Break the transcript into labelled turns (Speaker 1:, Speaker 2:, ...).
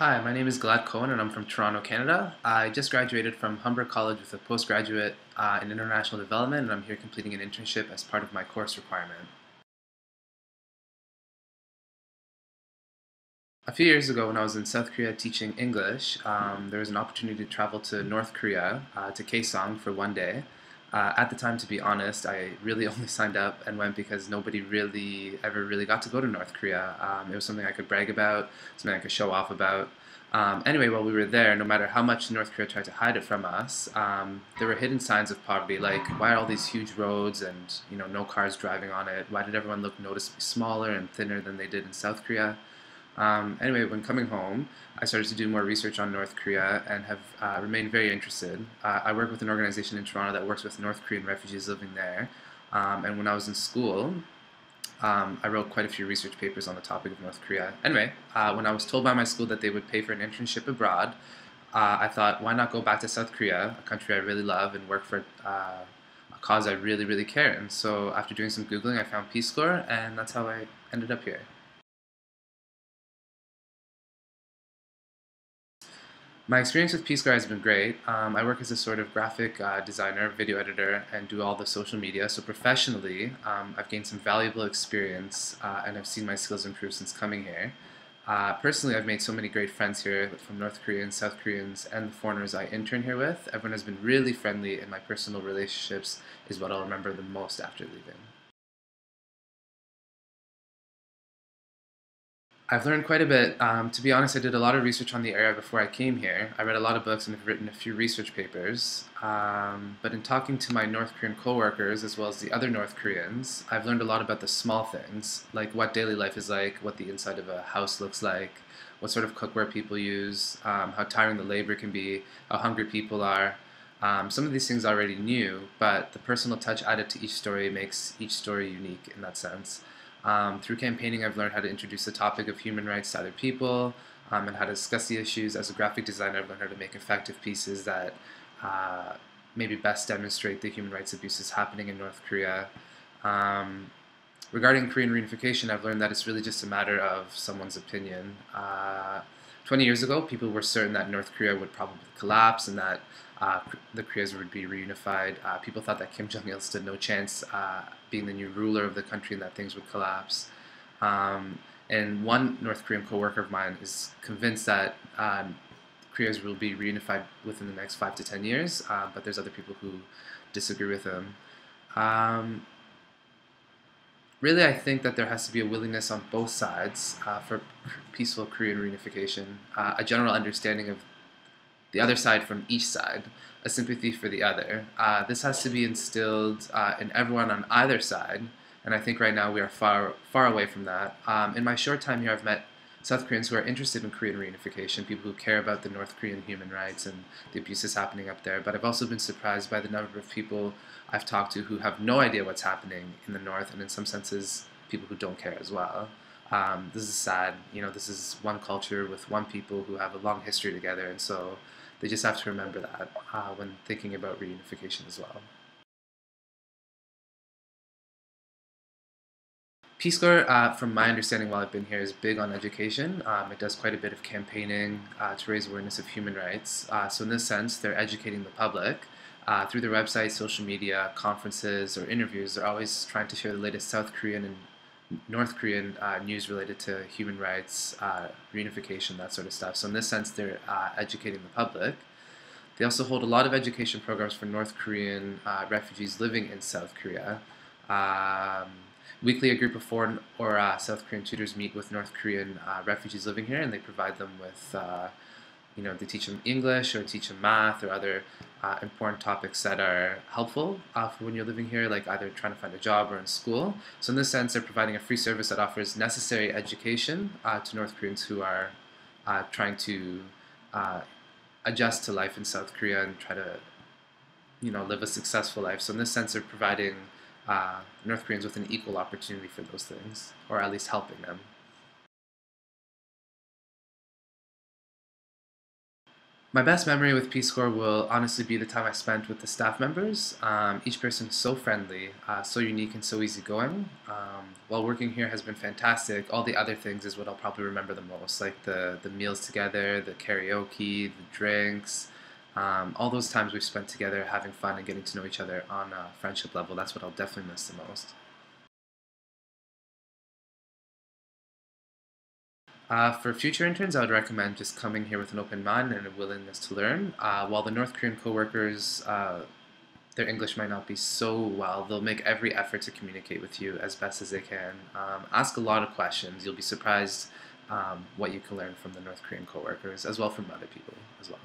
Speaker 1: Hi, my name is Gilad Cohen and I'm from Toronto, Canada. I just graduated from Humber College with a postgraduate in international development, and I'm here completing an internship as part of my course requirement. A few years ago, when I was in South Korea teaching English, there was an opportunity to travel to North Korea, to Kaesong, for one day. At the time, to be honest, I really only signed up and went because nobody really ever really got to go to North Korea. It was something I could brag about, something I could show off about. Anyway, while we were there, no matter how much North Korea tried to hide it from us, there were hidden signs of poverty, like why are all these huge roads and no cars driving on it? Why did everyone look noticeably smaller and thinner than they did in South Korea? Anyway, when coming home, I started to do more research on North Korea and have remained very interested. I work with an organization in Toronto that works with North Korean refugees living there. And when I was in school, I wrote quite a few research papers on the topic of North Korea. Anyway, when I was told by my school that they would pay for an internship abroad, I thought, why not go back to South Korea, a country I really love, and work for a cause I really, really care in. So after doing some Googling, I found PSCORE, and that's how I ended up here. My experience with PSCORE has been great. I work as a sort of graphic designer, video editor, and do all the social media. So professionally, I've gained some valuable experience and I've seen my skills improve since coming here. Personally, I've made so many great friends here from North Koreans, South Koreans, and the foreigners I intern here with. Everyone has been really friendly, and my personal relationships is what I'll remember the most after leaving. I've learned quite a bit. To be honest, I did a lot of research on the area before I came here. I read a lot of books and have written a few research papers. But in talking to my North Korean coworkers, as well as the other North Koreans, I've learned a lot about the small things, like what daily life is like, what the inside of a house looks like, what sort of cookware people use, how tiring the labor can be, how hungry people are. Some of these things I already knew, but the personal touch added to each story makes each story unique in that sense. Through campaigning, I've learned how to introduce the topic of human rights to other people and how to discuss the issues. As a graphic designer, I've learned how to make effective pieces that uh, maybe best demonstrate the human rights abuses happening in North Korea. Um, Regarding Korean reunification, I've learned that it's really just a matter of someone's opinion. 20 years ago, people were certain that North Korea would probably collapse and that the Koreas would be reunified. People thought that Kim Jong-il stood no chance being the new ruler of the country and that things would collapse. Um, and one North Korean co-worker of mine is convinced that Koreas will be reunified within the next 5 to 10 years, but there's other people who disagree with him. Um, Really, I think that there has to be a willingness on both sides for peaceful Korean reunification, a general understanding of the other side from each side, a sympathy for the other. This has to be instilled in everyone on either side, and I think right now we are far away from that. In my short time here, I've met South Koreans who are interested in Korean reunification, people who care about the North Korean human rights and the abuses happening up there. But I've also been surprised by the number of people I've talked to who have no idea what's happening in the North, and in some senses, people who don't care as well. This is sad. This is one culture with one people who have a long history together, and so they just have to remember that when thinking about reunification as well. Peace Corps, from my understanding while I've been here, is big on education. It does quite a bit of campaigning to raise awareness of human rights. So in this sense, they're educating the public. Through their website, social media, conferences, or interviews, they're always trying to share the latest South Korean and North Korean news related to human rights, reunification, that sort of stuff. So in this sense, they're educating the public. They also hold a lot of education programs for North Korean refugees living in South Korea. Um, Weekly, a group of foreign or South Korean tutors meet with North Korean refugees living here, and they provide them with, they teach them English or teach them math or other important topics that are helpful for when you're living here, like either trying to find a job or in school. So in this sense, they're providing a free service that offers necessary education to North Koreans who are trying to adjust to life in South Korea and try to, live a successful life. So in this sense, they're providing North Koreans with an equal opportunity for those things, or at least helping them. My best memory with PSCORE will honestly be the time I spent with the staff members. Each person is so friendly, so unique, and so easygoing. While working here has been fantastic, all the other things is what I'll probably remember the most, like the meals together, the karaoke, the drinks, all those times we've spent together having fun and getting to know each other on a friendship level. That's what I'll definitely miss the most. For future interns, I would recommend just coming here with an open mind and a willingness to learn. While the North Korean coworkers, their English might not be so well, they'll make every effort to communicate with you as best as they can. Ask a lot of questions. You'll be surprised what you can learn from the North Korean coworkers, as well from other people as well.